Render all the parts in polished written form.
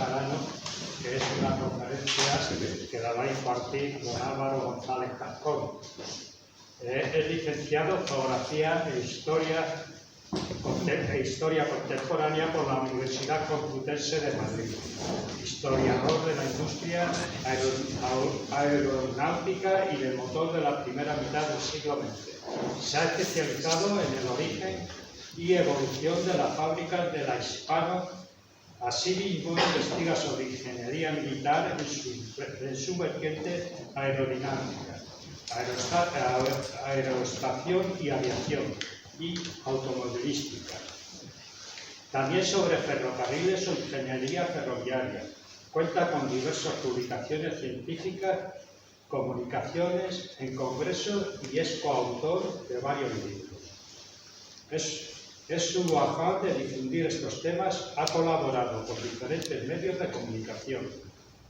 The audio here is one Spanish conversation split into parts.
al año, que es una conferencia que la va a impartir don Álvaro González Cascón. Es licenciado en Geografía e Historia Contemporánea por la Universidad Complutense de Madrid, historiador de la industria aeronáutica y del motor de la primera mitad del siglo XX. Se ha especializado en el origen y evolución de las fábricas de la Hispano. Asimismo, investiga sobre ingeniería militar en su vertiente aerodinámica, aeroestación y aviación y automovilística. También sobre ferrocarriles o ingeniería ferroviaria. Cuenta con diversas publicaciones científicas, comunicaciones en congresos y es coautor de varios libros. Es su afán de difundir estos temas, ha colaborado con diferentes medios de comunicación,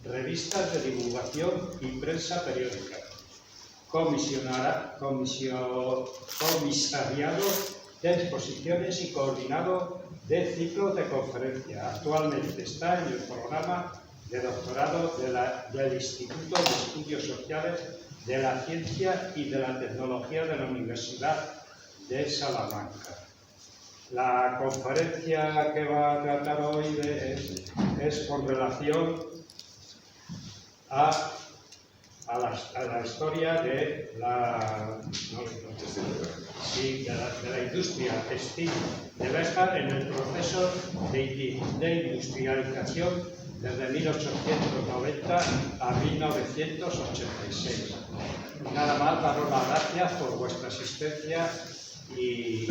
revistas de divulgación y prensa periódica. Comisariado de exposiciones y coordinado de ciclos de conferencias. Actualmente está en el programa de doctorado del Instituto de Estudios Sociales de la Ciencia y de la Tecnología de la Universidad de Salamanca. La conferencia que va a tratar hoy es con relación a la historia de la industria textil de Béjar en el proceso de industrialización desde 1890 a 1986. Nada más, daros las gracias por vuestra asistencia y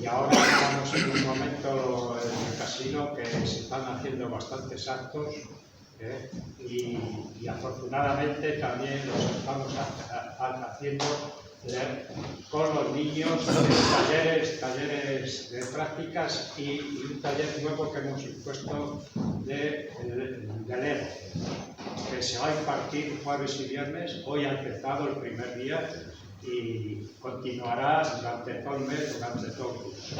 ahora estamos en un momento en el casino que se están haciendo bastantes actos. Y afortunadamente también los estamos haciendo con los niños talleres de prácticas y un taller nuevo que hemos impuesto de Lego, que se va a impartir jueves y viernes. Hoy ha empezado el primer día y continuará durante todo el mes, durante todo el curso.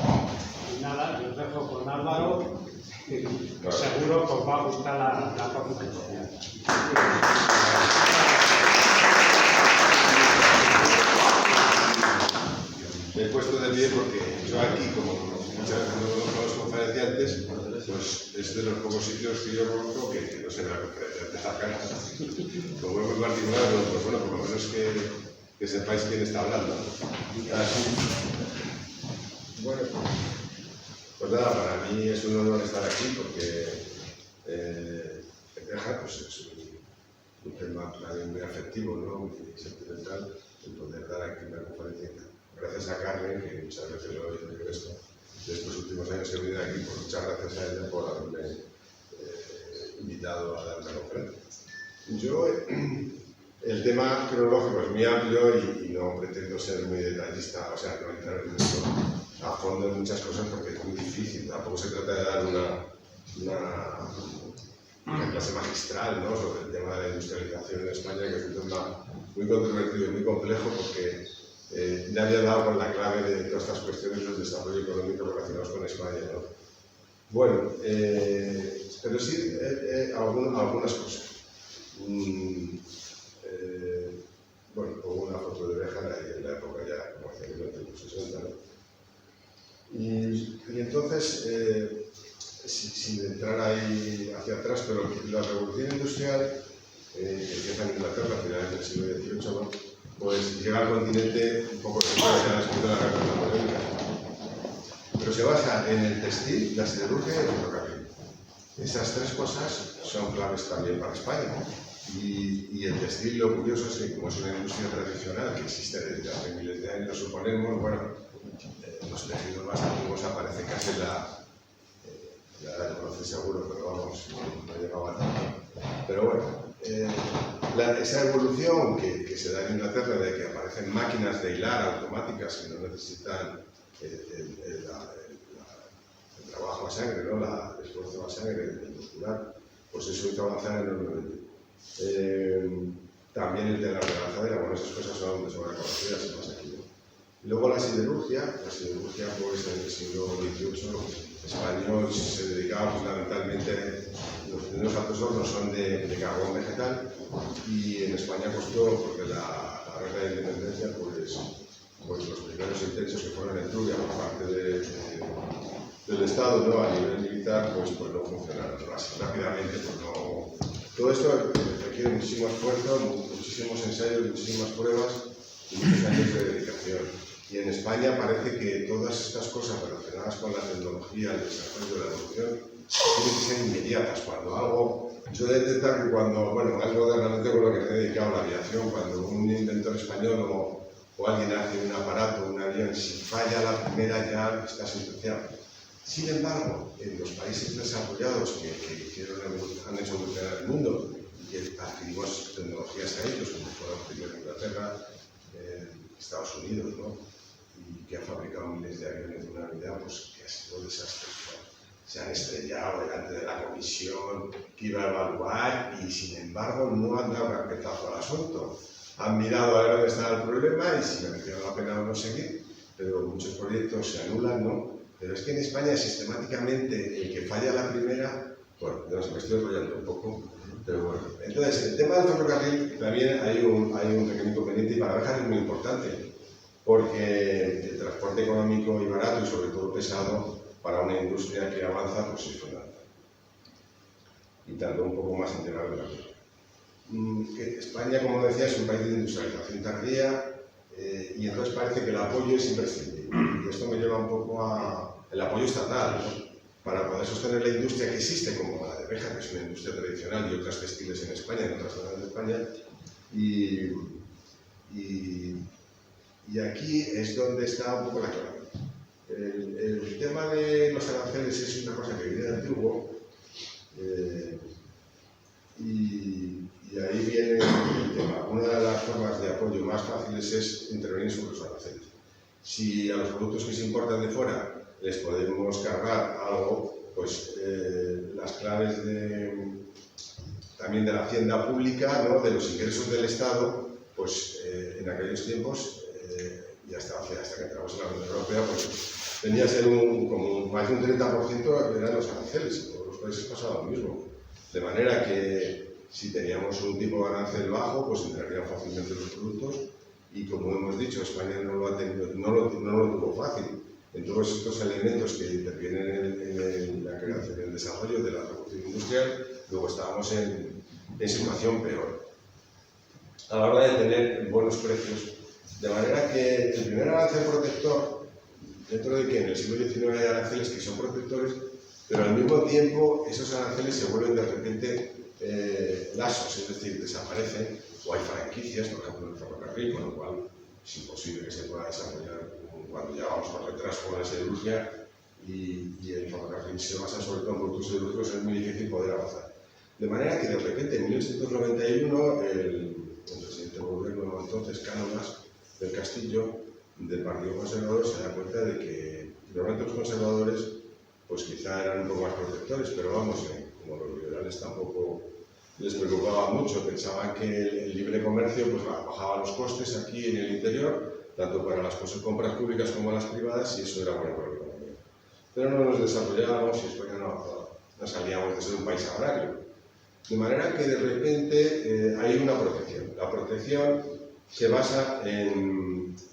Y nada, yo os dejo con Álvaro. Seguro que os va a gustar la conferencia. Me he puesto de pie porque yo aquí, como muchas veces no conozco a los conferenciantes, pues es de los pocos sitios que yo conozco que no se ve la conferencia de la cara. Como es muy particular, pues bueno, por lo menos que sepáis quién está hablando. Bueno, pues nada, para mí es un honor estar aquí porque Béjar pues es un tema muy afectivo, ¿no? Muy sentimental, el poder dar aquí una conferencia. Gracias a Carmen, que muchas veces lo he oído esto, de estos últimos años que he venido aquí, pues muchas gracias a ella por haberme invitado a dar una conferencia. Yo, el tema cronológico es muy amplio y no pretendo ser muy detallista, o sea, no entrar en esto a fondo en muchas cosas porque es muy difícil. Tampoco se trata de dar una clase magistral, ¿no?, sobre el tema de la industrialización en España, que es un tema muy controvertido y muy complejo porque nadie ha dado con la clave de todas estas cuestiones del desarrollo económico relacionados con España, ¿no? Bueno, pero sí algunas cosas. Bueno, pongo una foto de Béjar ahí en la época ya, como hacia 1960, ¿no? Y entonces, sin entrar ahí hacia atrás, pero la revolución industrial, que empieza en Inglaterra a finales del siglo XVIII, ¿no?, pues llega al continente un poco después de la Guerra Napoleónica. Pero se basa en el textil, la siderurgia y el ferrocarril. Esas tres cosas son claves también para España. Y el textil, lo curioso es que, como es una industria tradicional que existe desde hace miles de años, suponemos, bueno, los tejidos más antiguos aparece casi la conoce seguro, pero vamos, no llegaba a tanto. Pero bueno, esa evolución que se da en Inglaterra de que aparecen máquinas de hilar automáticas que no necesitan el trabajo a sangre, ¿no?, el esfuerzo a sangre, el muscular, pues eso hizo avanzar enormemente. También el de la lanzadera, bueno, esas cosas son de sobreconocidas y más aquí, ¿no? Luego la siderurgia pues en el siglo XVIII español se dedicaba fundamentalmente, primeros altos hornos son de carbón vegetal y en España costó, porque la guerra de independencia, pues los primeros intentos que fueron en Trubia por parte del Estado, ¿no? A nivel militar, pues no funcionaron, ¿no? Así rápidamente, pues no. Todo esto requiere muchísimo esfuerzo, muchísimos ensayos, muchísimas pruebas y muchos años de dedicación. Y en España parece que todas estas cosas relacionadas con la tecnología, el desarrollo, la evolución, tienen que ser inmediatas. Cuando algo, yo he detectado que cuando, bueno, algo de realmente con lo que me he dedicado a la aviación, cuando un inventor español o alguien hace un aparato, un avión, si falla la primera ya está sentenciado. Sin embargo, en los países desarrollados que han hecho evolucionar el mundo y que adquirimos tecnologías a ellos, como fueron primero Inglaterra, Estados Unidos, ¿no? Y que ha fabricado miles de aviones de una unidad, pues que ha sido desastroso. Se han estrellado delante de la comisión que iba a evaluar y, sin embargo, no han dado carpetazo al asunto. Han mirado a ver dónde estaba el problema y si mereció la pena o no seguir, pero muchos proyectos se anulan, ¿no? Pero es que en España sistemáticamente el que falla la primera, bueno, no sé, me estoy enrollando un poco, pero bueno. Entonces, el tema del ferrocarril también hay un pequeño inconveniente y para Béjar es muy importante, porque el transporte económico y barato y sobre todo pesado para una industria que avanza, pues es fundamental. Y tarda un poco más en llegar de la cosa. España, como decía, es un país de industrialización tardía y entonces parece que el apoyo es imprescindible. Y esto me lleva un poco al apoyo estatal, ¿no? Para poder sostener la industria que existe, como la de Béjar, que es una industria tradicional, y otras textiles en España, en otras zonas de España. Y aquí es donde está un poco la clave. El tema de los aranceles es una cosa que viene de antiguo, y ahí viene el tema. Una de las formas de apoyo más fáciles es intervenir sobre los aranceles. Si a los productos que se importan de fuera les podemos cargar algo, pues las claves también de la hacienda pública, ¿no? De los ingresos del Estado, pues en aquellos tiempos, y hasta que entramos en la Unión Europea, pues venía a ser como más de un 30% eran los aranceles, en todos los países pasaba lo mismo. De manera que si teníamos un tipo de arancel bajo, pues entrarían fácilmente los productos y como hemos dicho, España no lo tuvo fácil. En todos estos elementos que intervienen en la creación y el desarrollo de la revolución industrial, luego estábamos en situación peor. A la hora de tener buenos precios, de manera que el primer arancel protector, dentro de que en el siglo XIX hay aranceles que son protectores, pero al mismo tiempo esos aranceles se vuelven de repente laxos, es decir, desaparecen, o hay franquicias, por ejemplo en el ferrocarril, con lo cual es imposible que se pueda desarrollar cuando ya vamos con retraso con la siderurgia y el ferrocarril se basa sobre todo en productos siderúrgicos, es muy difícil poder avanzar. De manera que de repente en 1891 el presidente del gobierno entonces, Cánovas del Castillo, del Partido Conservador, se da cuenta de que normalmente los conservadores pues quizá eran un poco más protectores, pero vamos, como los liberales tampoco les preocupaba mucho, pensaban que el libre comercio pues bajaba los costes aquí en el interior, tanto para las compras públicas como las privadas, y eso era bueno para la economía. Pero no nos desarrollábamos y España no salíamos de ser un país agrario. De manera que de repente hay una protección. La protección se basa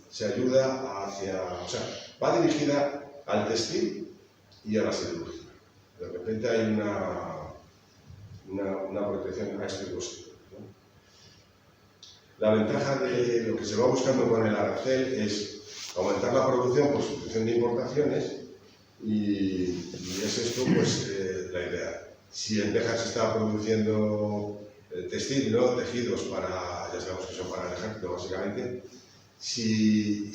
se ayuda va dirigida al textil y a la siderurgia. De repente hay una protección a este coste, ¿no? La ventaja de lo que se va buscando con el arancel es aumentar la producción por sustitución de importaciones y es esto pues la idea. Si en Béjar se está produciendo textil, ¿no? Tejidos para, ya sabemos que son para el ejército básicamente, si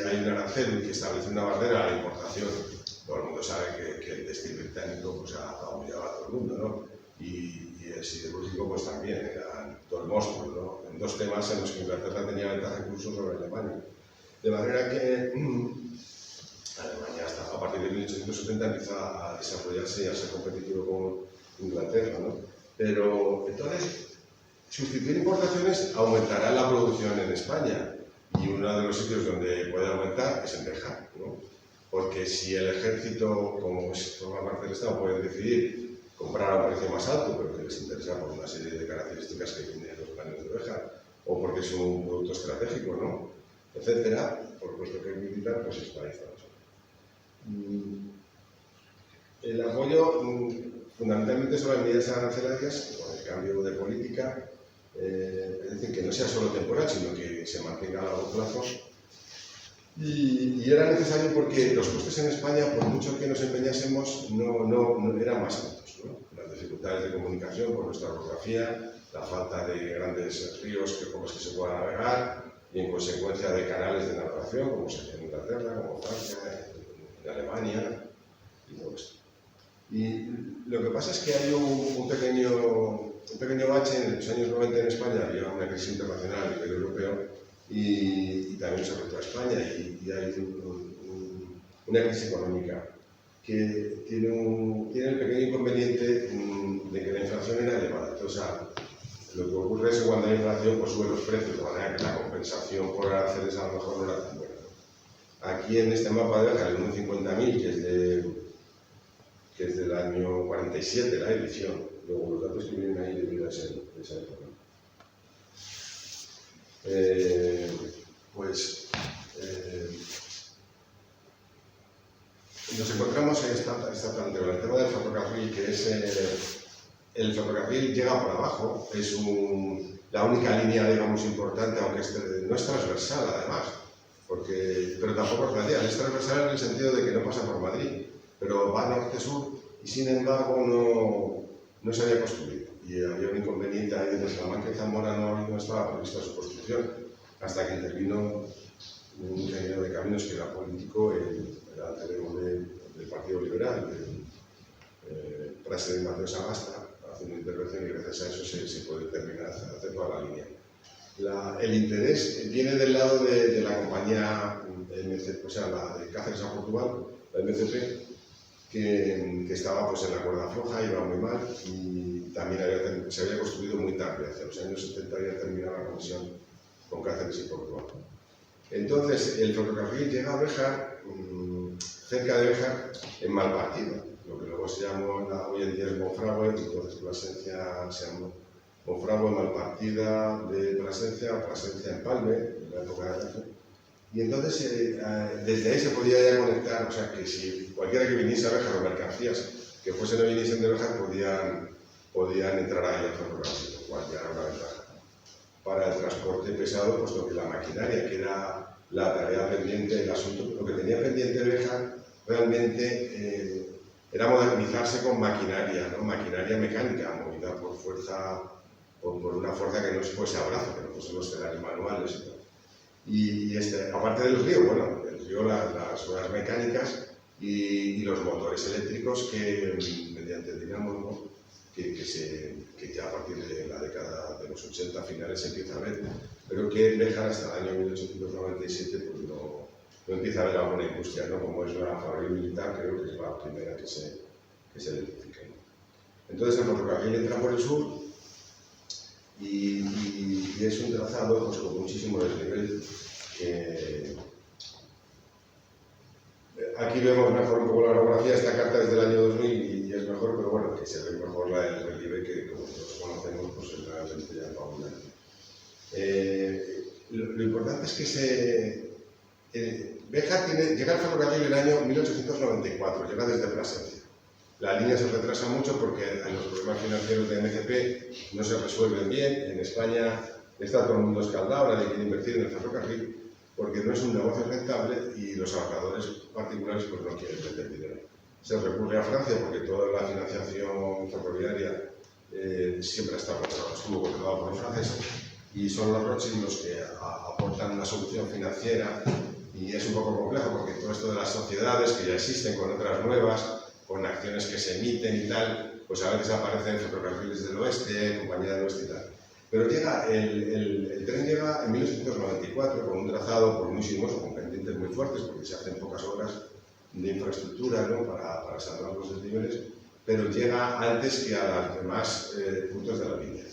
hay un arancel que establece una barrera a la importación, todo el mundo sabe que el textil británico pues, ha adaptado muy a todo el mundo, ¿no? Y el siderúrgico pues también era todo el monstruo, ¿no? En dos temas en los que Inglaterra tenía ventaja incluso sobre Alemania. De manera que Alemania hasta a partir de 1870 empieza a desarrollarse y a ser competitivo con Inglaterra, ¿no? Pero entonces, sustituir importaciones aumentará la producción en España y uno de los sitios donde puede aumentar es en Béjar, ¿no? Porque si el ejército, como forma parte del Estado, puede decidir comprar a un precio más alto, pero que les interesa por una serie de características que tienen los paneles de Béjar, o porque es un producto estratégico, ¿no?, etcétera. Por puesto que es militar, pues está ahí. El apoyo fundamentalmente son las medidas arancelarias, con el cambio de política, es decir, que no sea solo temporal, sino que se mantenga a largo plazo. Y era necesario porque los costes en España, por mucho que nos empeñásemos, no eran más altos, ¿no? Las dificultades de comunicación por nuestra orografía, la falta de grandes ríos por los que se pueda navegar y, en consecuencia, de canales de navegación, como se hace en Inglaterra, como Francia, en Alemania y todo esto. Y lo que pasa es que hay un pequeño bache. En los años 90 en España había una crisis internacional a nivel europeo y también se afectó a España, y hay una crisis económica que tiene el pequeño inconveniente de que la inflación era elevada. Entonces, lo que ocurre es que cuando hay inflación, pues suben los precios, de manera que la compensación por aranceles a lo mejor no era tan buena. Aquí en este mapa de Béjar, el 1.50.000, que es del año 47, la edición, luego los datos que vienen ahí debido a esa época. Nos encontramos en esta planteo, el tema del ferrocarril, que es el ferrocarril llega por abajo, es la única línea, digamos, importante, aunque no es transversal además, pero tampoco es radial. Es transversal en el sentido de que no pasa por Madrid, pero va norte-sur y, sin embargo, no se había construido. Y había un inconveniente ahí entre Salamanca y Zamora, no estaba prevista su construcción, hasta que intervino un ingeniero de caminos que era político, el alter ego del Partido Liberal, presidente Mateo Sagasta, hace una intervención, y gracias a eso se puede terminar, hacer toda la línea. El interés viene del lado de la compañía MCP, o sea, la de Cáceres a Portugal, la MCP, que estaba pues en la cuerda floja, iba muy mal, y también se había construido muy tarde. Hacia los años 70 había terminado la conexión con Cáceres y Portugal. Entonces, el ferrocarril llega a Béjar, cerca de Béjar, en Malpartida, lo que luego se llamó, hoy en día es Monfragüe, entonces Plasencia se llamó Monfragüe, Malpartida de Plasencia, Plasencia en Palme, en la época de Béjar. Y entonces, desde ahí se podía ya conectar, o sea, que si cualquiera que viniese a Béjar, o mercancías que fuesen o viniesen de Béjar, podían entrar ahí al ferrocarril, lo cual ya era una ventaja para el transporte pesado, puesto que la maquinaria, que era la tarea pendiente, el asunto, lo que tenía pendiente Béjar realmente era modernizarse con maquinaria, ¿no? Maquinaria mecánica, movida por fuerza, por una fuerza que no fuese a brazo, que no fuesen los tenarios manuales y tal. Y aparte del río, bueno, el río, las ruedas mecánicas y los motores eléctricos que, mediante dinamo, que ya a partir de la década de los 80 finales se empieza a ver, pero que Béjar hasta el año 1897 pues no empieza a haber alguna industria, ¿no? Como es la fabricación militar, creo que es la primera que se identifica, ¿no? Entonces el ferrocarril entra por el sur y es un trazado pues, con muchísimo desnivel. Aquí vemos mejor un poco la orografía. Esta carta es del año 2000 y es mejor, pero bueno, que se ve mejor el relieve, que como todos conocemos, pues es realmente ya fabuloso. Lo importante es que Béjar llega al ferrocarril en el año 1894, llega desde Plasencia. La línea se retrasa mucho porque los problemas financieros de MCP no se resuelven bien. En España está todo el mundo escaldado, nadie quiere invertir en el ferrocarril porque no es un negocio rentable y los ahorradores particulares pues no quieren meter dinero. Se recurre a Francia porque toda la financiación ferroviaria siempre estuvo controlada por los franceses, y son los Rothschild los que aportan una solución financiera, y es un poco complejo porque todo esto de las sociedades que ya existen con otras nuevas, con acciones que se emiten y tal, pues a veces aparecen Ferrocarriles del Oeste, Compañía del Oeste y tal. Pero el tren llega en 1894 con un trazado pues, muy sinuoso, con pendientes muy fuertes, porque se hacen pocas obras de infraestructura, ¿no? para salvar los desniveles, pero llega antes que a los demás puntos de la línea.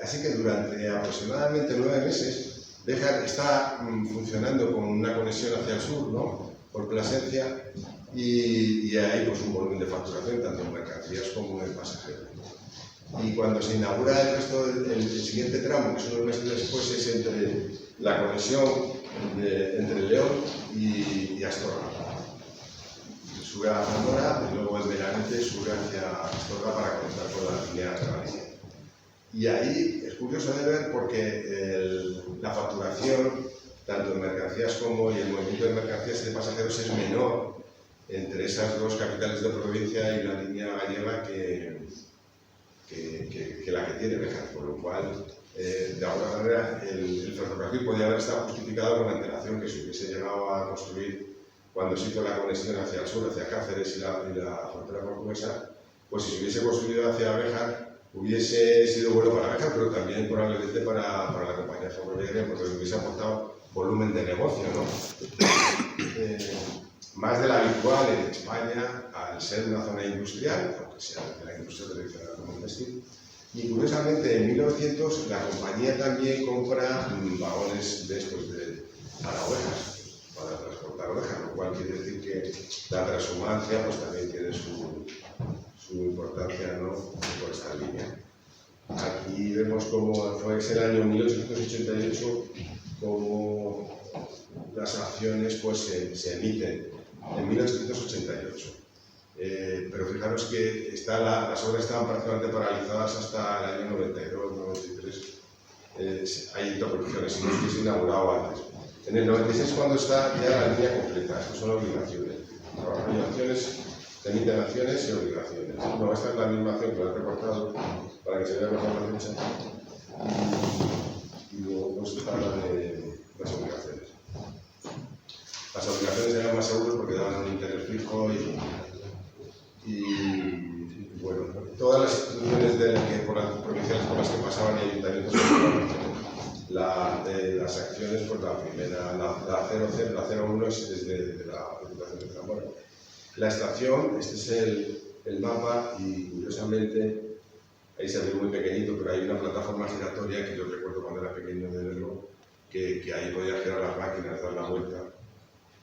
Así que durante aproximadamente 9 meses, Béjar está funcionando con una conexión hacia el sur, ¿no? Por Plasencia, y hay pues, un volumen de facturación tanto en mercancías como en pasajeros. Y cuando se inaugura el resto el siguiente tramo, que son unos meses después, es entre la conexión entre León y Astorga. Sube a Zamora y luego el Benavente sube hacia Astorga para conectar con la línea de Galicia. Y ahí es curioso de ver porque la facturación, tanto en mercancías como y el movimiento de mercancías y de pasajeros es menor entre esas dos capitales de provincia y la línea gallega que la que tiene Béjar, por lo cual, de alguna manera, el ferrocarril podría haber estado justificado con la antelación que se hubiese llegado a construir cuando se hizo la conexión hacia el sur, hacia Cáceres y la frontera portuguesa, pues si se hubiese construido hacia Béjar, hubiese sido bueno para Béjar, pero también probablemente para la compañía ferroviaria, porque hubiese aportado volumen de negocio, ¿no? Más de la habitual en España, al ser una zona industrial, aunque sea de la industria tradicional como el textil. Y curiosamente, en 1900 la compañía también compra vagones de estos para ovejas, para transportar ovejas, lo cual quiere decir que la transhumancia pues, también tiene su importancia, ¿no?, por esta línea. Aquí vemos cómo fue el año 1888 cómo las acciones pues, se emiten en 1888. Pero fijaros que las obras estaban prácticamente paralizadas hasta el año 92, 93. Hay interrupciones y no es que se inaugurado antes. En el 96 cuando está ya la línea completa, estas son obligaciones. Obligaciones, se emiten acciones y obligaciones. No, esta es la misma acción que la he recortado para que se vea mejor la fecha. Y luego pues habla de las obligaciones. Las obligaciones eran más seguros porque daban un interés fijo y bueno, todas las instituciones provinciales por las que pasaban y ayuntamientos las acciones, pues la primera, la 00, la 01 es desde la Diputación de Zamora. La estación, este es el mapa y curiosamente, ahí se ve muy pequeñito, pero hay una plataforma giratoria que yo recuerdo cuando era pequeño de verlo, que ahí podía girar las máquinas, dar la vuelta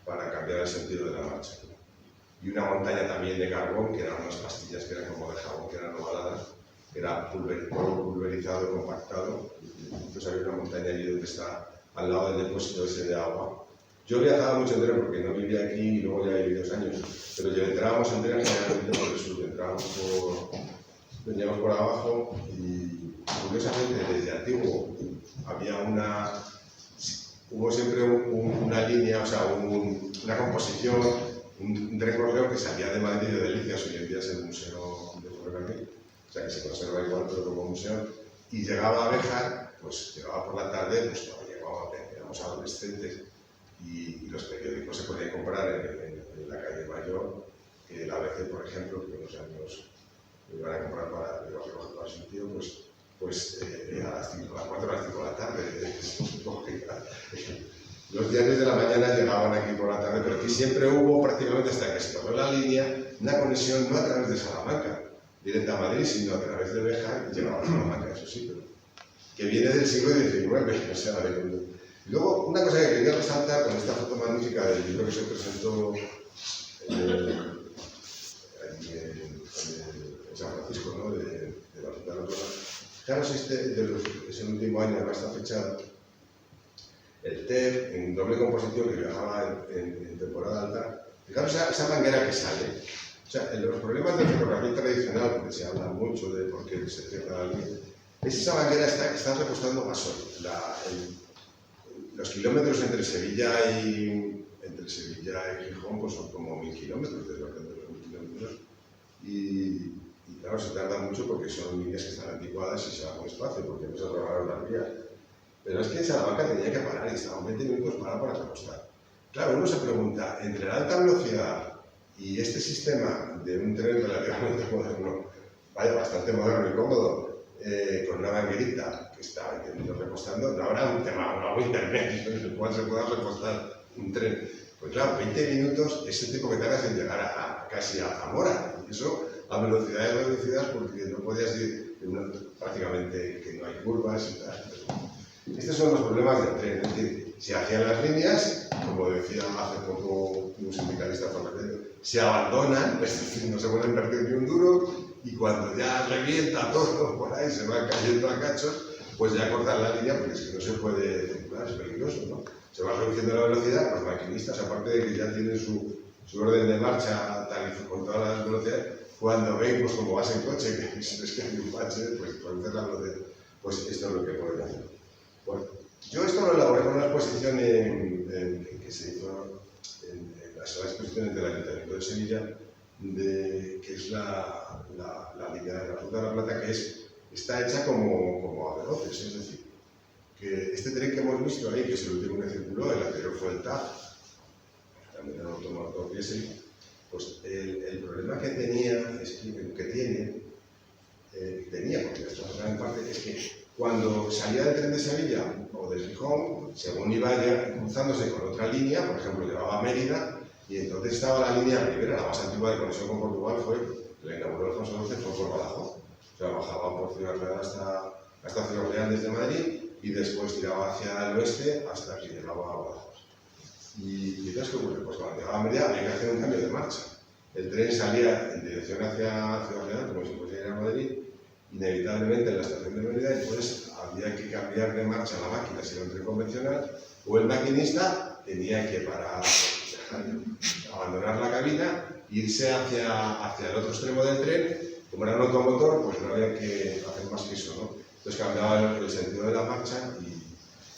para cambiar el sentido de la marcha. Y una montaña también de carbón, que eran unas pastillas que eran como de jabón, que eran ovaladas, que era polvo pulverizado y compactado. Entonces había una montaña allí donde está al lado del depósito ese de agua. Yo viajaba mucho en tren porque no vivía aquí y luego ya viví 2 años, pero yo entrábamos en tren generalmente por el sur, veníamos por abajo y curiosamente desde antiguo hubo siempre una línea, o sea, una composición, un recorrido que salía de Madrid y de Delicias, hoy en día es el Museo de Ferrocarril, o sea que se conserva igual pero como museo, y llegaba a Béjar, pues llegaba por la tarde, pues éramos adolescentes y los periódicos se podían comprar en la calle Mayor, que el ABC, por ejemplo, que unos años me iban a comprar para su tío, pues a las 4 a las 5 de la tarde. Los diarios de la mañana llegaban aquí por la tarde, pero aquí siempre hubo, prácticamente hasta que se tomó la línea, una conexión no a través de Salamanca, directa a Madrid, sino a través de Béjar y llegaba a Salamanca, eso sí, pero que viene del siglo XIX, o sea, Luego, una cosa que quería resaltar con esta foto magnífica del libro que se presentó en San Francisco, ¿no?, de la Junta de Autoridad. Fijaros, es el último año, además está fechado. El TEF, en doble composición, que viajaba en temporada alta. Fijaros esa manguera que sale. O sea, los problemas del ferrocarril tradicional, porque se habla mucho de por qué se cierra la línea, es esa manguera que está repostando gasoil. Los kilómetros entre Sevilla y Gijón pues son como 1000 kilómetros, desde los 1000 kilómetros. Y claro, se tarda mucho porque son líneas que están anticuadas y se va con espacio, porque no se robaron las vías. Pero es que en Salamanca tenía que parar y estaban 20 minutos para repostar. Claro, uno se pregunta, entre la alta velocidad y este sistema de un tren relativamente moderno, vaya, bastante moderno y cómodo, con una manguerita que está 20 minutos repostando, no habrá un tema, un agua internet en el cual se pueda repostar un tren. Pues claro, 20 minutos es el tiempo que tardas en llegar casi a Zamora. Y eso a velocidades reducidas porque no podías ir prácticamente que no hay curvas y tal. Estos son los problemas del tren. Es decir, se hacían las líneas, como decía hace poco un sindicalista ferroviario, se abandonan, es decir, no se puede invertir ni un duro, y cuando ya revienta todo por ahí, se va cayendo a cachos, pues ya cortan la línea, porque es que no se puede circular, es peligroso, ¿no? Se va reduciendo la velocidad, los maquinistas, aparte de que ya tienen su orden de marcha tal y con todas las velocidades, cuando ven, pues como vas en coche, que es que hay un bache, pues reducir la velocidad, pues esto es lo que pueden hacer. Bueno, yo esto lo elaboré con una exposición que se hizo en la sala de exposiciones del Ayuntamiento de Sevilla, que es la línea de la Ruta de la Plata, que está hecha como a veloces, es decir, que este tren que hemos visto ahí, que es el último que circuló, el anterior fue el TAF, también era un automotor diésel, pues el problema que tenía, porque esto en parte, es que cuando salía del tren de Sevilla o de Gijón, según iba ya cruzándose con otra línea, por ejemplo, llegaba a Mérida, y entonces estaba la línea primera, la más antigua de conexión con Portugal, la inauguró Alfonso XII, fue por Badajoz. O sea, bajaba por Ciudad Real hasta Ciudad Real desde Madrid y después tiraba hacia el oeste hasta que llegaba a Badajoz. Y entonces, ¿qué ocurre? Pues cuando llegaba a Mérida había que hacer un cambio de marcha. El tren salía en dirección hacia Ciudad Real, como si fuese a ir a Madrid, inevitablemente en la estación de Mérida, entonces había que cambiar de marcha la máquina si era un tren convencional, o el maquinista tenía que parar, abandonar la cabina, irse hacia el otro extremo del tren. Como era un automotor, pues no había que hacer más que eso, ¿no? Entonces cambiaba el sentido de la marcha y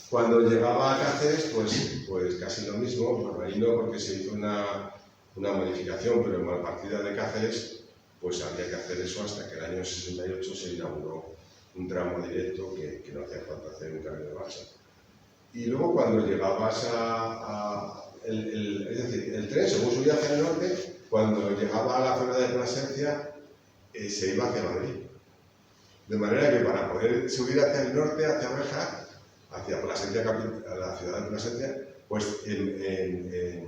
cuando llegaba a Cáceres, pues casi lo mismo, ahí no porque se hizo una modificación, pero en Malpartida de Cáceres, pues había que hacer eso hasta que el año 68 se inauguró un tramo directo que no hacía falta hacer un cambio de marcha. Y luego cuando llegabas es decir, el tren, según subía hacia el norte, cuando llegaba a la zona de Plasencia, se iba hacia Madrid. De manera que para poder subir hacia el norte, hacia Béjar, hacia Plasencia, a la ciudad de Plasencia, pues en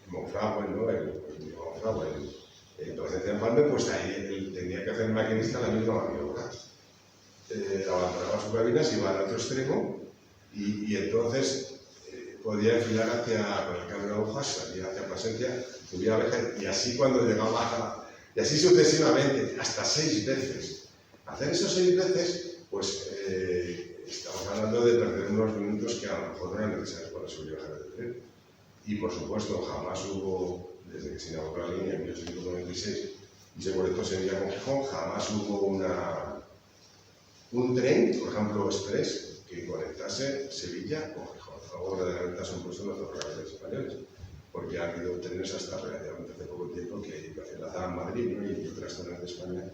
Monfragüe, ¿no? En Plasencia Empalme, pues ahí tenía que hacer el maquinista la misma maniobra. Abandonaba su cabina, se iba al otro extremo y entonces podía enfilar con el cambio de agujas, salía hacia Plasencia, subía a Béjar y así cuando llegaba y así sucesivamente, hasta 6 veces. Hacer eso 6 veces, pues estamos hablando de perder unos minutos que a lo mejor no eran necesarios para subir y bajar del tren. Y por supuesto, jamás hubo, desde que se inauguró la línea en 1896 y se conectó Sevilla con Gijón, jamás hubo un tren, por ejemplo, express, que conectase Sevilla con Gijón. Algo verdaderamente asombroso en los ferrocarriles españoles, porque ha habido trenes hasta relativamente hace poco tiempo que enlazaban Madrid, ¿no? Y otras zonas de España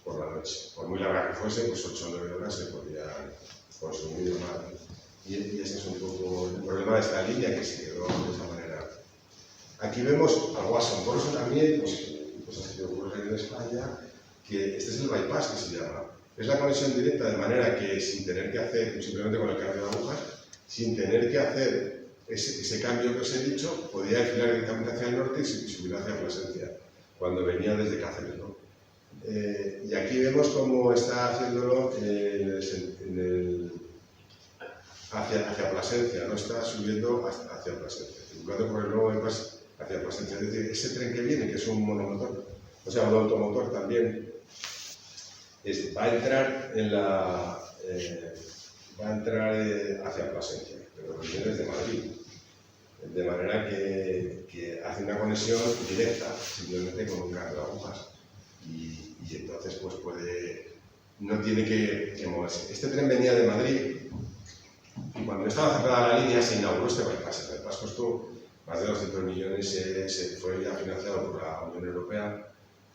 por la noche. Por muy larga que fuese, pues 8 o 9 horas se podían consumir más. Y ese es un poco el problema de esta línea que se quedó de esa manera. Aquí vemos algo asombroso también, cosas que ocurren en España, que este es el bypass que se llama. Es la conexión directa, de manera que sin tener que hacer, simplemente con el cambio de agujas, sin tener que hacer ese cambio que os he dicho, podía enfilar directamente hacia el norte y subir hacia Plasencia, cuando venía desde Cáceres, ¿no? Y aquí vemos cómo está haciéndolo hacia Plasencia, no está subiendo hacia Plasencia, circulando por el nuevo bypass hacia Plasencia. Es decir, ese tren que viene, que es un monomotor, o sea, un automotor también, va a entrar hacia Plasencia, pero viene desde Madrid. De manera que hace una conexión directa, simplemente con un cambio de agujas. Y entonces pues no tiene que moverse. Este tren venía de Madrid y cuando estaba cerrada la línea se inauguró este bypass. El bypass costó más de 200 millones, se fue ya financiado por la Unión Europea,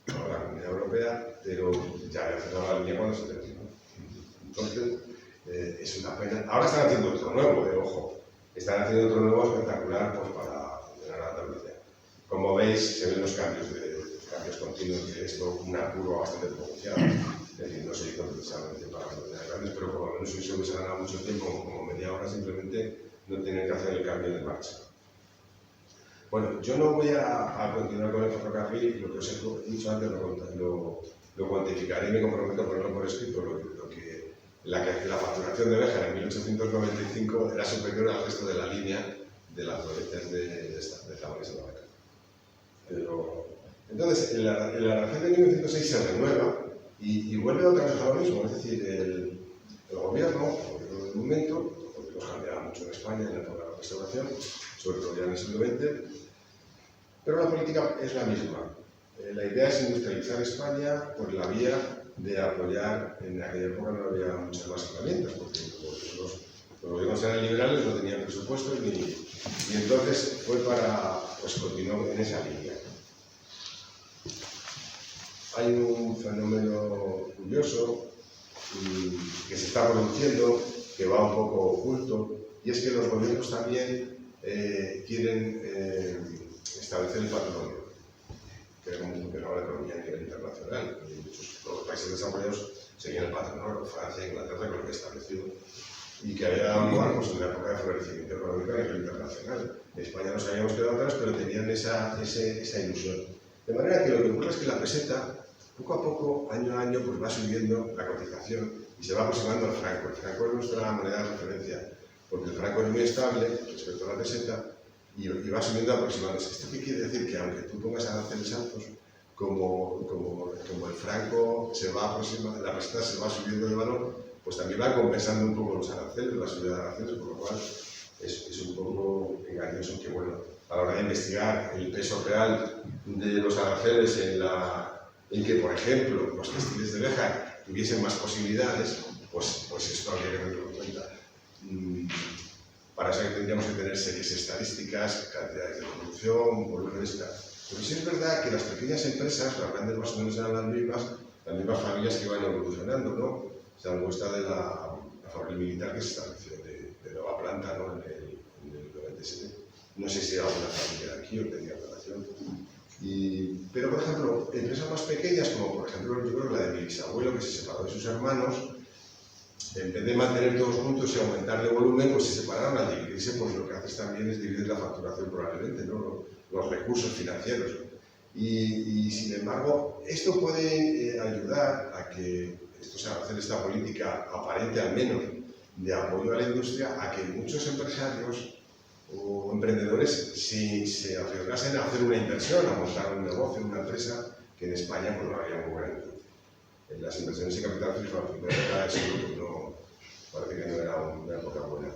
por la Comunidad Europea, pero ya había cerrado la línea cuando se terminó. Entonces es una pena. Ahora están haciendo otro nuevo, ojo. Están haciendo otro nuevo espectacular pues, para funcionar a alta velocidad. Como veis, se ven los cambios continuos de esto, una curva bastante pronunciada. Es decir, no se hizo precisamente para velocidades grandes, pero por lo menos si se hubiese ganado mucho tiempo, como media hora, simplemente no tienen que hacer el cambio de marcha. Bueno, yo no voy a continuar con el ferrocarril, lo que os he dicho antes lo cuantificaré y me comprometo a ponerlo por escrito, la facturación de Béjar en 1895 era superior al resto de la línea de las provincias de Zamora y Salamanca. Pero, entonces, en la relación de 1906 se renueva y vuelve otra vez a lo mismo, es decir, el gobierno del momento, porque los cambiaba mucho en España en la época de la Restauración, sobre todo ya en el siglo XX, pero la política es la misma. La idea es industrializar España por la vía de apoyar, en aquella época no había muchas más herramientas, porque los gobiernos eran liberales, no tenían presupuestos, y entonces fue para, pues continuó en esa línea. Hay un fenómeno curioso que se está produciendo, que va un poco oculto, y es que los gobiernos también quieren establecer el patrimonio, que es como funcionaba la economía a nivel internacional. Y muchos los países desarrollados seguían el patrón oro, Francia, Inglaterra, que lo había establecido, y que había dado lugar pues, en una época de florecimiento económico a nivel internacional. En España nos habíamos quedado atrás, pero tenían esa ilusión. De manera que lo que ocurre es que la peseta, poco a poco, año a año, pues va subiendo la cotización y se va aproximando al franco. El franco es nuestra moneda de referencia, porque el franco es muy estable respecto a la peseta y va subiendo aproximándose. ¿Esto qué quiere decir? Que aunque tú pongas aranceles altos, como el franco se va aproximando, la peseta se va subiendo de valor, pues también va compensando un poco los aranceles, la subida de aranceles, por lo cual es un poco engañoso que, bueno, a la hora de investigar el peso real de los aranceles en que, por ejemplo, los textiles de Béjar tuviesen más posibilidades, pues esto habría que tenerlo en cuenta. Para eso tendríamos que tener series estadísticas, cantidades de producción, volúmenes y tal. Pero sí es verdad que las pequeñas empresas, las grandes más o menos eran las mismas familias que iban evolucionando, ¿no? Salvo esta de la familia militar que se estableció de nueva planta, ¿no? en el 97. No sé si era alguna familia de aquí o tenía relación. Pero, por ejemplo, empresas más pequeñas, como por ejemplo yo creo la de mi bisabuelo, que se separó de sus hermanos, en vez de mantener todos juntos y aumentarle volumen, pues se separaron. Al dividirse, pues lo que haces también es dividir la facturación probablemente, ¿no? Los recursos financieros. Y sin embargo, esto puede ayudar a que hacer esta política aparente al menos de apoyo a la industria, a que muchos empresarios o emprendedores se arriesgasen a hacer una inversión, a montar un negocio, una empresa, que en España pues, no había muy buena entonces. Las inversiones en capital fijo a la primera década del siglo pues, no, parece que no era una época buena.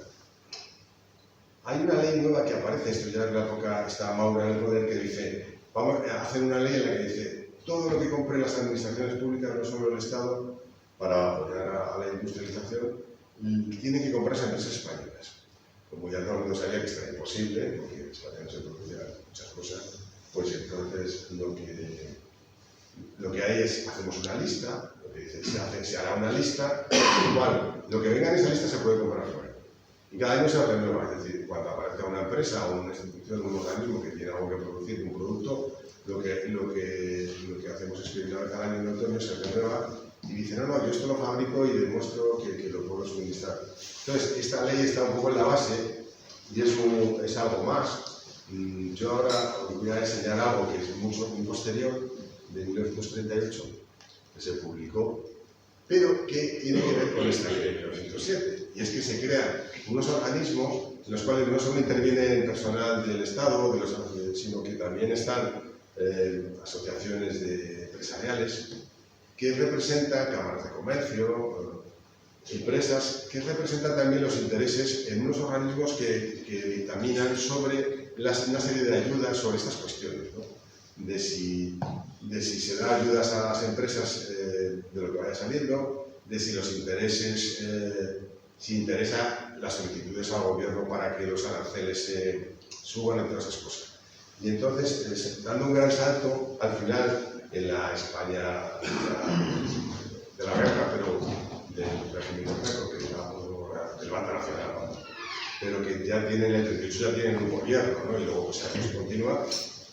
Hay una ley nueva que aparece, esto ya en la época, está Maura en el poder, que dice, vamos a hacer una ley en la que dice, todo lo que compren las administraciones públicas, no solo el Estado, para apoyar a la industrialización, tiene que comprarse empresas españolas. Como ya todo el mundo sabía que esto era imposible, porque en España no se producían muchas cosas, pues entonces lo que hay es, hacemos una lista, lo que dice, se hará una lista, igual, lo que venga en esa lista se puede comprar fuera. Y cada año se renueva, es decir, cuando aparezca una empresa o una institución, un organismo que tiene algo que producir, un producto, lo que hacemos es que cada año en otoño se renueva y dice, no, yo esto lo fabrico y demuestro que lo puedo suministrar. Entonces, esta ley está un poco en la base y es algo más. Yo ahora os voy a enseñar algo que es muy posterior, de 1938, que se publicó, pero que tiene que ver con esta ley de 1907. Y es que se crean unos organismos en los cuales no solo interviene personal del Estado, sino que también están asociaciones empresariales que representan cámaras de comercio, empresas que representan también los intereses en unos organismos que dictaminan sobre una serie de ayudas sobre estas cuestiones, ¿no? de si se da ayudas a las empresas de lo que vaya saliendo, de si los intereses, si interesa las solicitudes al gobierno para que los aranceles suban, entre otras cosas. Y entonces, dando un gran salto, al final, en la España de la guerra, pero del régimen de Franco, que digamos del bando nacional, pero que ya tienen, el 38 ya tienen un gobierno, ¿no? Y luego, pues, se continúa,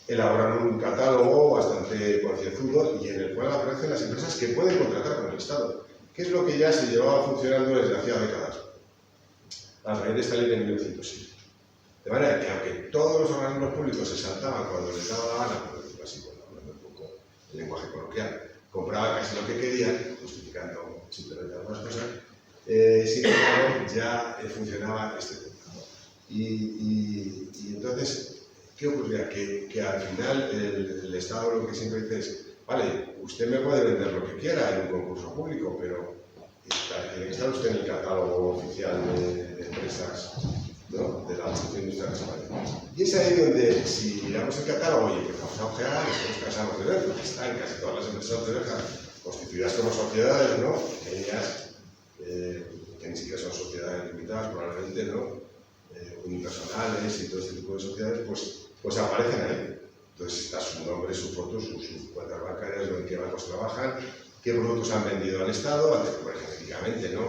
elaboran un catálogo bastante concienzudo y en el cual aparecen las empresas que pueden contratar con el Estado, que es lo que ya se llevaba funcionando desde hacía décadas, a raíz de esta ley de 1907. De manera que, aunque todos los organismos públicos se saltaban cuando les daba la gana, por decirlo así, hablando un poco el lenguaje coloquial, compraban casi lo que querían, justificando simplemente algunas cosas, ya funcionaba este tema. Y entonces, ¿qué ocurría? Que al final el Estado lo que siempre dice es, vale, usted me puede vender lo que quiera en un concurso público, pero tiene que estar usted en el catálogo oficial de empresas, ¿no?, de la Asociación Industrial Española. Y es ahí donde, si miramos el catálogo y empezamos a ojear, nos cansamos de ver, porque están casi todas las empresas de oreja constituidas como sociedades, ¿no?, pequeñas, que ni siquiera son sociedades limitadas, probablemente, ¿no?, unipersonales y todo este tipo de sociedades, pues aparecen ahí. Entonces está su nombre, su foto, sus cuentas bancarias, en qué bancos trabajan, qué productos han vendido al Estado, genéticamente, ¿no?,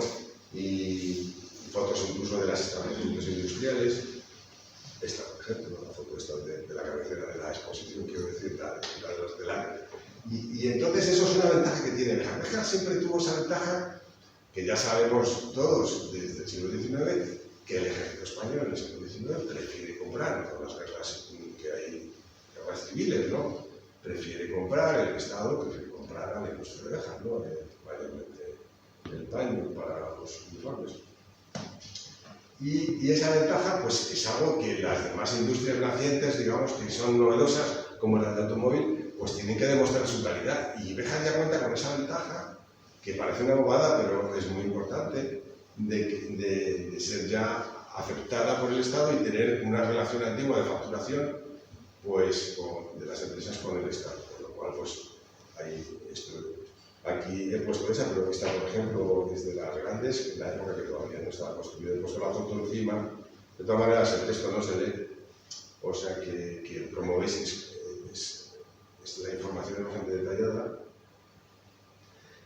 y fotos incluso de los establecimientos industriales. Esta, por ejemplo, la foto esta de la cabecera de la exposición, quiero decir, la de los del año. Y entonces eso es una ventaja que tiene Béjar. Béjar siempre tuvo esa ventaja que ya sabemos todos desde el siglo XIX, que el ejército español en el siglo XIX prefiere comprar, por las guerras que hay, guerras civiles, ¿no?, prefiere comprar, el Estado prefiere comprar a la industria de Béjar, ¿no?, mayormente el paño para los uniformes. Y esa ventaja, pues, es algo que las demás industrias nacientes, digamos, que son novedosas, como las de automóvil, pues tienen que demostrar su calidad. Y Béjar ya cuenta con esa ventaja, que parece una bobada, pero es muy importante, de ser ya aceptada por el Estado y tener una relación antigua de facturación, pues, de las empresas con el Estado. Por lo cual, pues, ahí aquí he puesto esa, pero esta, por ejemplo, es de las grandes, que en la época que todavía no estaba construida. He puesto la foto encima. De todas maneras, el texto no se lee, o sea que como veis, es la información bastante detallada.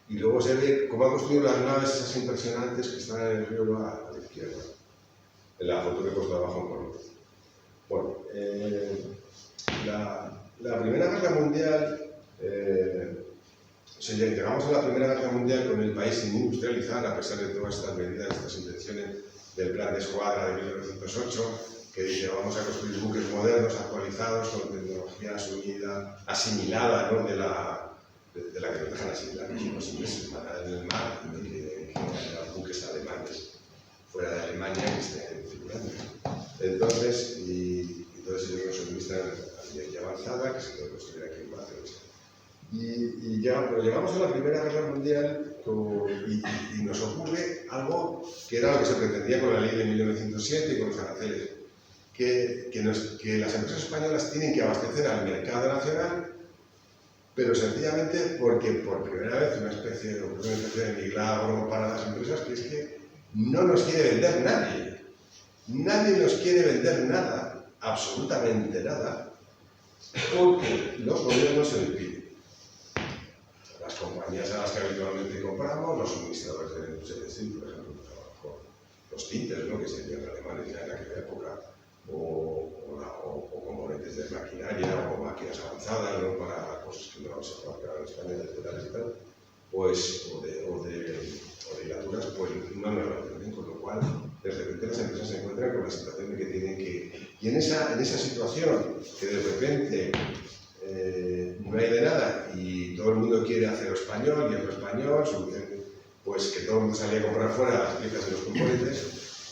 Y luego se ve cómo han construido las naves esas impresionantes que están en el río a la izquierda, en la foto que he puesto abajo en color. Bueno, la Primera Guerra Mundial, llegamos a la Primera Guerra Mundial con el país sin industrializar, a pesar de todas estas medidas, estas intenciones del Plan de Escuadra de 1908, que dice vamos a construir buques modernos, actualizados, con tecnología asimilada, ¿no?, de la que nos dejan asimilar, que son los ingleses, para en el mar, y que haya buques alemanes fuera de Alemania que estén circulando. Entonces ellos nos suministran ya avanzada, que se puede construir aquí en Barcelona. Y ya, pero llegamos a la Primera Guerra Mundial y nos ocurre algo que era lo que se pretendía con la ley de 1907 y con los aranceles, que las empresas españolas tienen que abastecer al mercado nacional, pero sencillamente porque por primera vez una especie de milagro para las empresas, que es que no nos quiere vender nadie. Nadie nos quiere vender nada, absolutamente nada, porque los gobiernos se lo impiden. Las compañías a las que habitualmente compramos, los suministradores de textil, por ejemplo, los tintes, ¿no?, que serían alemanes ya en aquella época, o componentes de maquinaria o máquinas avanzadas, ¿no?, para cosas que no se fabricaban en España, etc. y tal, pues, o de hilaturas, pues no nos lo entienden, con lo cual, de repente las empresas se encuentran con la situación de que tienen que... Y en esa situación, que de repente no hay de nada y todo el mundo quiere acero español y otro español, pues que todo el mundo salía a comprar fuera las piezas y los componentes,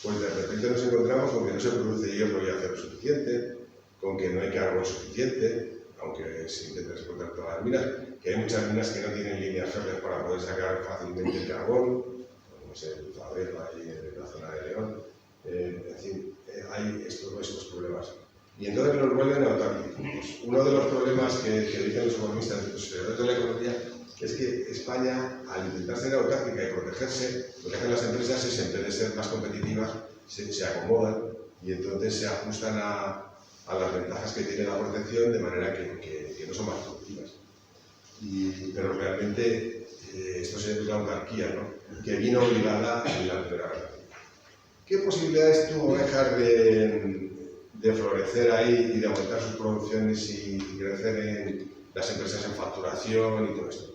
pues de repente nos encontramos con que no se produce hierro y acero suficiente, con que no hay carbón suficiente, aunque se intenta explotar todas las minas, que hay muchas minas que no tienen líneas férreas para poder sacar fácilmente el carbón, como es el Fabero ahí en la zona de León, en fin, hay estos problemas. Y entonces nos vuelven autárquicos. Uno de los problemas que dicen los economistas, los historiadores de la economía, es que España, al intentar ser autárquica y protegerse, lo que hacen las empresas es, en vez de ser más competitivas, se acomodan y entonces se ajustan a las ventajas que tiene la protección, de manera que no son más productivas. Pero realmente esto es la autarquía, ¿no?, que vino obligada en la Primera Guerra. ¿Qué posibilidades tuvo Béjar de florecer ahí y de aumentar sus producciones y crecer en las empresas en facturación y todo esto?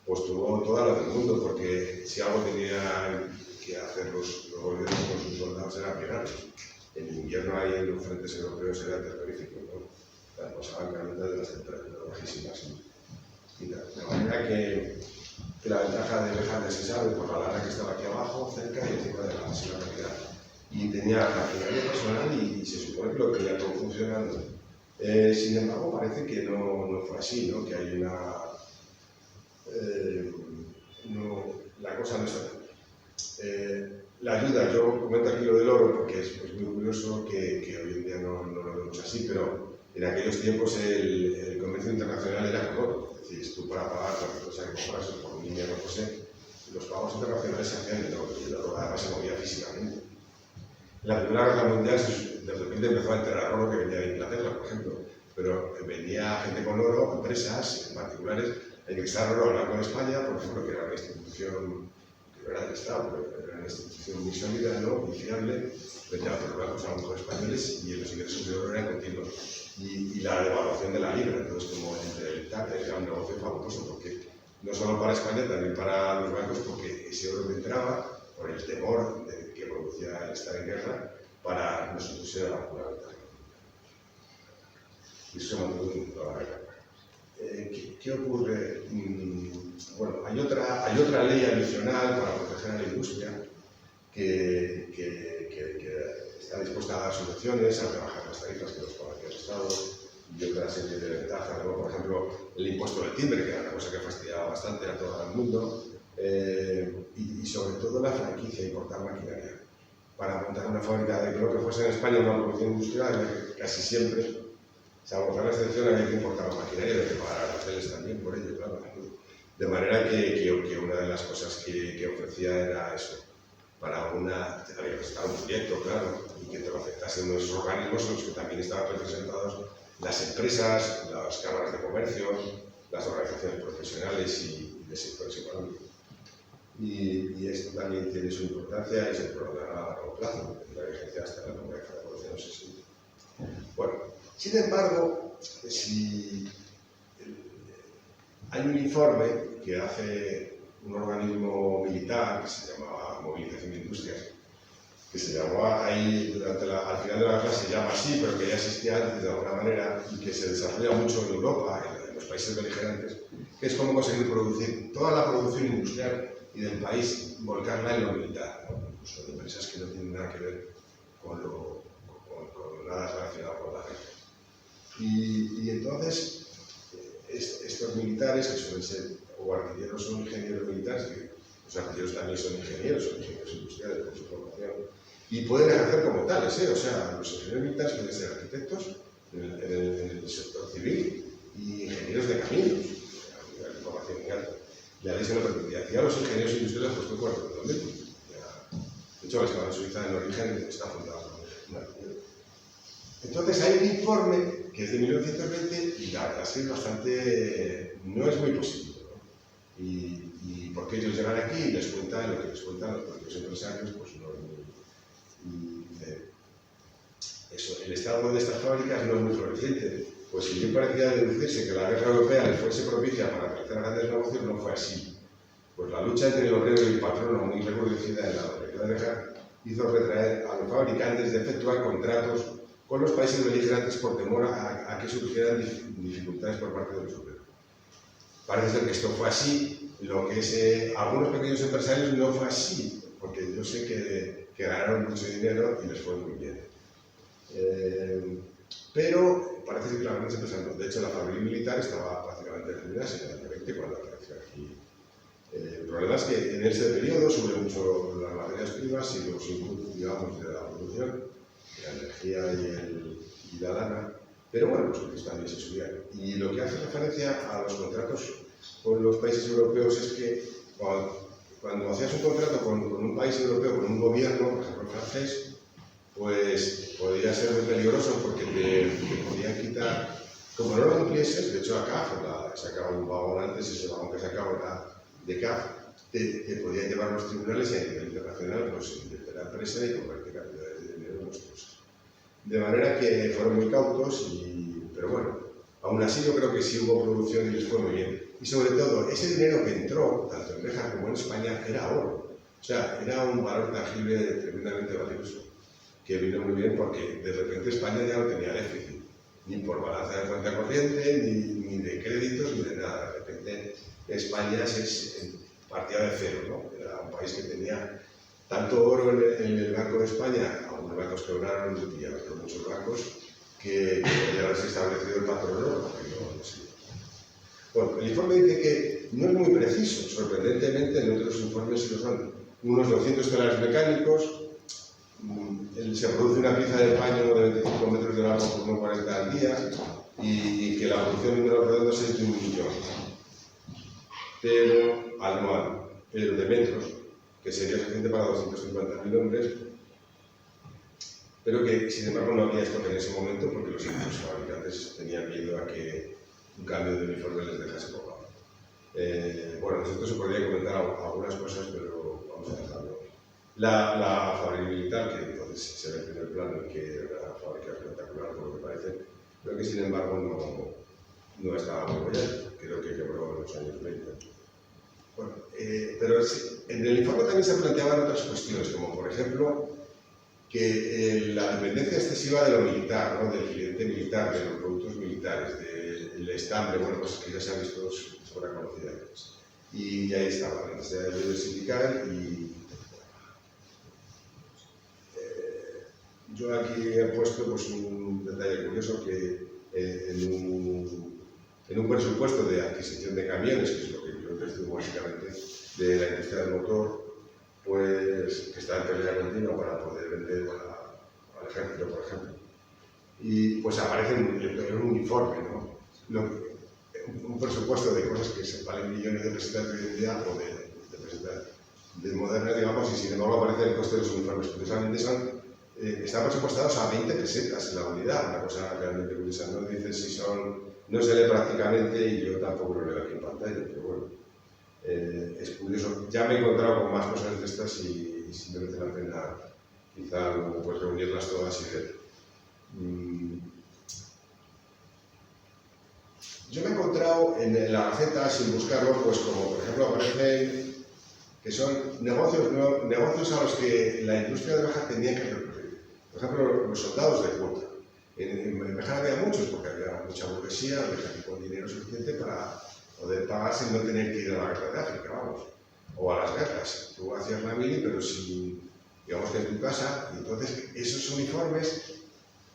Pues tuvo toda la del mundo, porque si algo tenían que hacer los gobiernos con sus soldados era pelearlos. En invierno ahí en los frentes europeos era terrorífico, ¿no? Pasaban realmente de las temperaturas bajísimas y tal. De manera que que la ventaja de Béjar se sabe por la lana que estaba aquí abajo, cerca y encima de la realidad. Y tenía maquinaria personal y se supone que lo tenía todo funcionando. Sin embargo, parece que no fue así, ¿no? Que hay una... la cosa no está tan. La ayuda, yo comento aquí lo del oro porque es muy curioso que hoy en día no lo vemos así, pero en aquellos tiempos el comercio internacional era con oro. Es decir, tú para pagar cualquier cosa que compras por un dinero, no sé, los pagos internacionales se hacían en oro y el oro además se movía físicamente. En la Primera Guerra Mundial de repente empezó a enterrar oro que venía de Inglaterra, por ejemplo, pero venía gente con oro, empresas particulares, a ingresar oro al Banco de España, por ejemplo, que era una institución que no era del Estado, pero era una institución muy sólida, ¿no? Muy fiable, frente a otros bancos, a bancos españoles, y los ingresos de oro eran continuos. Y la devaluación de la libra, entonces como el TAC era un negocio fabuloso, porque no solo para España, también para los bancos, porque ese oro que entraba, por el temor que producía el estar en guerra, para nosotros era una ventaja. Y eso se mantuvo en toda la guerra. ¿Qué ocurre? Bueno, hay otra ley adicional para proteger a la industria que está dispuesta a dar soluciones, a rebajar las tarifas que nos paga el Estado y otra serie de ventajas, ¿no? Por ejemplo, el impuesto del timbre, que era una cosa que fastidiaba bastante a todo el mundo, y sobre todo la franquicia, importar maquinaria. Para montar una fábrica de lo que fuese en España una producción industrial, casi siempre, salvo la excepción, había que importar la maquinaria y había que pagar aranceles también por ello, claro. De manera que una de las cosas que ofrecía era eso. Para había que estar un proyecto, claro, y que te lo aceptasen unos organismos en los que también estaban representados las empresas, las cámaras de comercio, las organizaciones profesionales y de sectores económicos. Y esto también tiene su importancia y se prolongará a largo plazo, la vigencia hasta la Comunidad de los años 60. Bueno, sin embargo, si hay un informe que hace un organismo militar que se llamaba Movilización de Industrias, que se llamaba ahí, al final de la guerra se llama así, pero que ya existía antes de alguna manera y que se desarrolla mucho en Europa, en los países beligerantes, que es cómo conseguir producir toda la producción industrial y del país, volcarla en lo militar, ¿no? Incluso de empresas que no tienen nada que ver con nada relacionado con la guerra. Y entonces, estos militares, que suelen ser o artilleros o ingenieros militares, que los artilleros también son ingenieros industriales por su formación, y pueden ejercer como tales, o sea, los ingenieros militares pueden ser arquitectos en el sector civil y ingenieros de caminos, la formación muy alta. La ley se lo permitía. Y a los ingenieros industriales, pues fue cuarto de lo mismo. De hecho, la Escuela de Suiza en origen está fundada en una. Entonces, hay un informe que es de 1920 y la verdad es que es bastante. No es muy positivo, ¿no? Y porque ellos llegan aquí y les cuentan lo que les cuentan los propios empresarios, pues no es muy. Y dice, eso, el estado de estas fábricas no es muy floreciente. Pues si bien parecía deducirse que la guerra europea les fuese propicia para realizar grandes negocios, no fue así. Pues la lucha entre el obrero y el patrono, muy recrudecida en la localidad de Béjar, hizo retraer a los fabricantes de efectuar contratos con los países beligerantes por temor a que surgieran dificultades por parte de los obreros. Parece ser que esto fue así, lo que es algunos pequeños empresarios no fue así, porque yo sé que ganaron mucho dinero y les fue muy bien. Pero parece que la gran empresa no. De hecho, la fábrica militar estaba prácticamente terminada en el año 20 cuando apareció aquí. El problema es que en ese periodo suben mucho las materias primas y los inputs, digamos, de la producción, la energía y la lana, pero bueno, los precios también se subían. Y lo que hace referencia a los contratos con los países europeos es que cuando hacías un contrato con un país europeo, con un gobierno, por ejemplo francés, pues podría ser muy peligroso porque te podían quitar, como no lo cumplieses, de hecho a CAF, sacaba un vagón antes, ese vagón que sacaba era de CAF, te podían llevar a los tribunales y a nivel internacional, pues invertir la empresa y convertir cantidades de dinero en cosas. De manera que fueron muy cautos, pero bueno, aún así yo creo que sí hubo producción y les fue muy bien. Y sobre todo, ese dinero que entró, tanto en Béjar como en España, era oro. O sea, era un valor tangible tremendamente valioso, que vino muy bien porque de repente España ya no tenía déficit, ni por balanza de cuenta corriente, ni de créditos, ni de nada. De repente España partía de cero, ¿no? Era un país que tenía tanto oro en el Banco de España, algunos bancos quebraron y otros muchos bancos, que podía haberse establecido el patrón oro, que no sé. Bueno, el informe dice que no es muy preciso, sorprendentemente en otros informes que son unos 200 telares mecánicos, se produce una pieza de paño de 25 metros de largo por 1,40 al día y que la producción en números redondos es de 1 millón, pero anual, pero de metros, que sería suficiente para 250.000 hombres, pero que sin embargo no había stock en ese momento porque los fabricantes tenían miedo a que un cambio de uniforme les dejase colgado. Bueno, nosotros se podría comentar algunas cosas, pero vamos a dejarlo. La fábrica militar, que entonces se ve en primer plano y que era una fábrica espectacular, por lo que parece, pero que sin embargo no estaba muy bien, creo que quebró en los años 20. Bueno, pero en el informe también se planteaban otras cuestiones, como por ejemplo que la dependencia excesiva de lo militar, ¿no? Del cliente militar, de los productos militares, del estambre, bueno, cosas que ya se han visto sobreconocidas. Y ahí estaba la necesidad de diversificar y yo aquí he puesto pues, un detalle curioso que en un presupuesto de adquisición de camiones, que es lo que yo estuve básicamente, de la industria del motor, pues que está en pelea continua para poder vender al ejército, por ejemplo. Y pues aparece en un informe, ¿no? Un presupuesto de cosas que se valen millones de pesetas hoy en día o de pesetas de modernas, digamos, y sin embargo aparece el coste de los uniformes. Precisamente están presupuestados a 20 pesetas la unidad, una cosa realmente curiosa. No dice si son, no se lee prácticamente y yo tampoco lo leo aquí en pantalla, pero bueno, es curioso. Ya me he encontrado con más cosas de estas y si merece la pena quizá pues, reunirlas todas y ver. Yo me he encontrado en la Gaceta, sin buscarlo, pues como por ejemplo aparecen que son negocios a los que la industria de Béjar tenía que recurrir. Por ejemplo, los soldados de cuota. En Béjar había muchos, porque había mucha burguesía, con dinero suficiente para poder pagar sin no tener que ir a la guerra de África, vamos, o a las guerras. Tú hacías la mili, pero sin, digamos que en tu casa, y entonces esos uniformes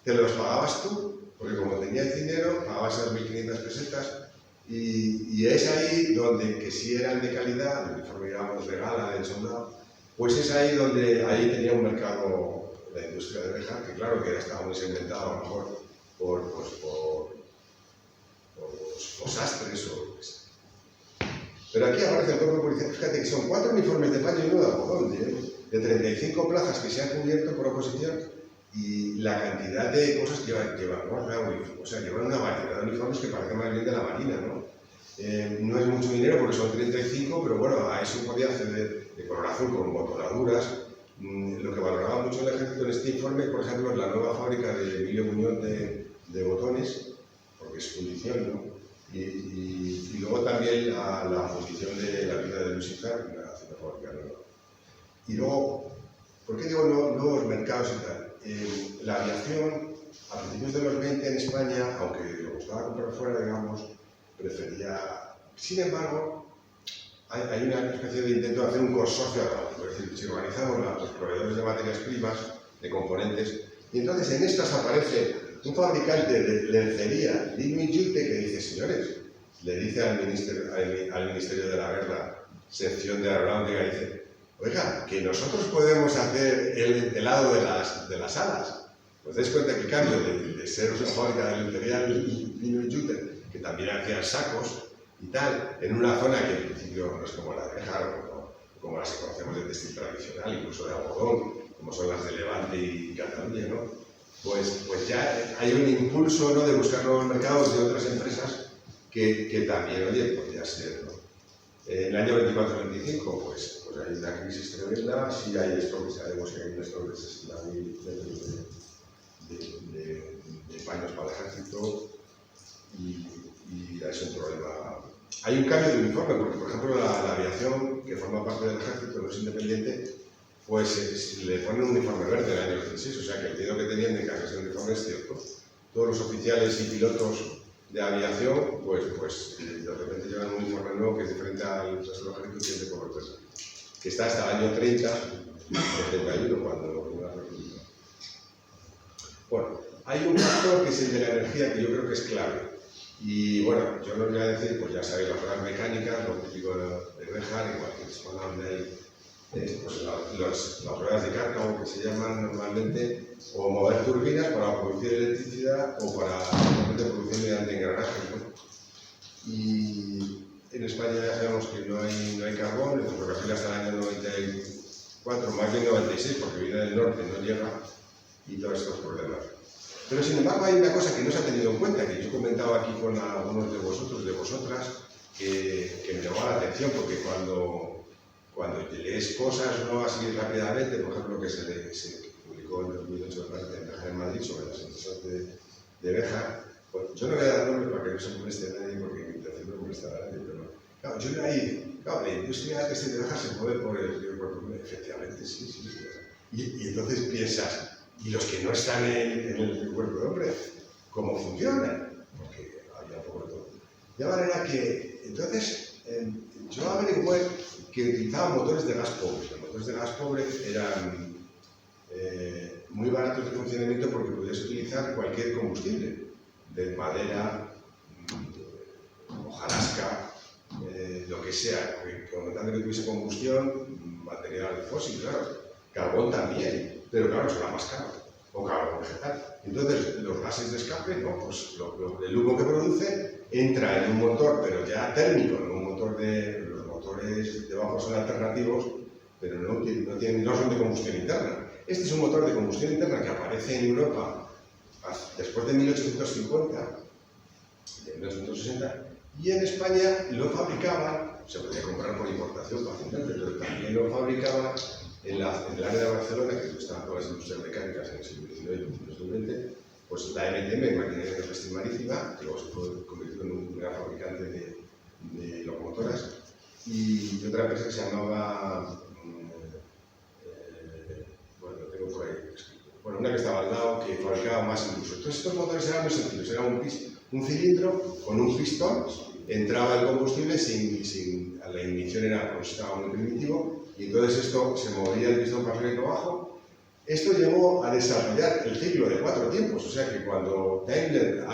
te los pagabas tú, porque como tenías dinero, pagabas esas 1.500 pesetas, y es ahí donde, que si eran de calidad, el uniforme, digamos, de gala, del soldado, pues es ahí donde ahí tenía un mercado la industria de Béjar, que claro que estaba muy segmentado a lo mejor por los sastres o lo que sea. Pero aquí aparece el cuerpo policial, fíjate que son 4 uniformes de paño y uno de algodón, de 35 plazas que se han cubierto por oposición y la cantidad de cosas que llevan, o sea, llevan una variedad de uniformes que parecen más bien de la marina, ¿no? No es mucho dinero porque son 35, pero bueno, a eso podía acceder de color azul con botonaduras. Lo que valoraba mucho el ejército en este informe, por ejemplo, es la nueva fábrica de Emilio Muñoz de botones, porque es fundición, ¿no? Y luego también la fundición de la vida de Lucifer, una fábrica nueva. Y luego, ¿por qué digo nuevos mercados y tal? La aviación, a principios de los 20 en España, aunque le gustaba comprar fuera, digamos, prefería. Sin embargo, hay una especie de intento de hacer un consorcio aeronáutico, es decir, si organizamos los proveedores de materias primas, de componentes, y entonces en estas aparece un fabricante de lencería, Louis Jute, que dice, señores, le dice al Ministerio de la Guerra, sección de aeronáutica, dice, oiga, que nosotros podemos hacer el entelado de las alas. ¿Os dais cuenta que cambio de ser una fábrica de lencería Louis Jute, que también hacían sacos y tal, en una zona que en principio no es como la de Béjar, como las que conocemos de textil tradicional, incluso de algodón, como son las de Levante y Cataluña, ¿no? Pues ya hay un impulso, ¿no?, de buscar nuevos mercados de otras empresas que también, oye, podría ser, ¿no? En el año 24-25, pues hay una crisis tremenda, sí hay esto, sabemos que hay un stock de 60.000 de paños para el ejército y es un problema. Hay un cambio de uniforme, porque por ejemplo la aviación, que forma parte del ejército, no es independiente, pues le ponen un uniforme verde en el año 16, o sea que el miedo que tenían de cambiarse el uniforme es cierto. Todos los oficiales y pilotos de aviación, pues de repente llevan un informe nuevo que es diferente al resto de los ejércitos, que es de cobertura, que está hasta el año 30, o 31, cuando la República. Bueno, hay un factor que es el de la energía que yo creo que es clave. Y bueno, yo no os voy a decir, pues ya sabéis, las ruedas mecánicas, lo típico de Béjar, igual que es donde hay pues las ruedas de cárcamo que se llaman normalmente, o mover turbinas para producir electricidad o para producir mediante engranajes, ¿no? Y en España ya sabemos que no hay carbón, el ferrocarril hasta el año 94, más bien 96, porque viene del norte, no llega, y todos estos problemas. Pero sin embargo hay una cosa que no se ha tenido en cuenta, que yo comentaba aquí con algunos de vosotros, de vosotras, que me llamó la atención, porque cuando lees cosas no así rápidamente, por ejemplo, que se publicó en 2008 en Béjar, en Madrid, sobre las empresas de Béjar, pues yo no voy a dar nombres para que no se moleste a nadie, porque mi intención no es molestar a nadie, pero claro, yo ahí, claro, la industria de Béjar se mueve por el cuerpo, efectivamente, sí. Y entonces piensas, ¿y los que no están en el cuerpo de hombre, cómo funcionan? Porque había poco de todo. De manera que, entonces, yo averigüé que utilizaban motores de gas pobre. Los motores de gas pobre eran muy baratos de funcionamiento porque podías utilizar cualquier combustible, de madera, hojarasca, lo que sea, con tanto que tuviese combustión, material fósil, claro, carbón también, pero claro, será más caro, o carbón vegetal. Entonces, los gases de escape, no, pues el humo que produce entra en un motor, pero ya térmico, en un motor los motores de vapor son alternativos, pero no son de combustión interna. Este es un motor de combustión interna que aparece en Europa después de 1850, de 1860, y en España lo fabricaban, se podía comprar por importación fácilmente, pero también lo fabricaban en el área de Barcelona, que estaban todas las industrias mecánicas en el siglo XIX y el siglo XX, pues la MTM, Maquinaria de Gestión Marítima, que luego se convirtió en un gran fabricante de locomotoras, y otra empresa que se llamaba, bueno, lo tengo por ahí escrito, bueno, una que estaba al lado, que fabricaba más incluso. Entonces estos motores eran muy sencillos, era un cilindro con un pistón, entraba el combustible la ignición estaba muy primitivo, y entonces esto se movía el pistón para arriba y para abajo. Esto llevó a desarrollar el ciclo de 4 tiempos, o sea que cuando Daimler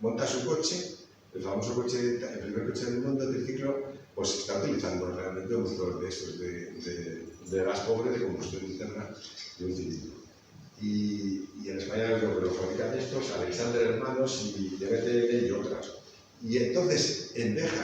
monta su coche, el famoso coche, el primer coche del mundo del ciclo, pues está utilizando realmente un motor de estos de gas pobre de combustión interna de un cilindro. Y en España lo fabrican estos, Alexander Hermanos y DMTL y otras. Y entonces, en Béjar,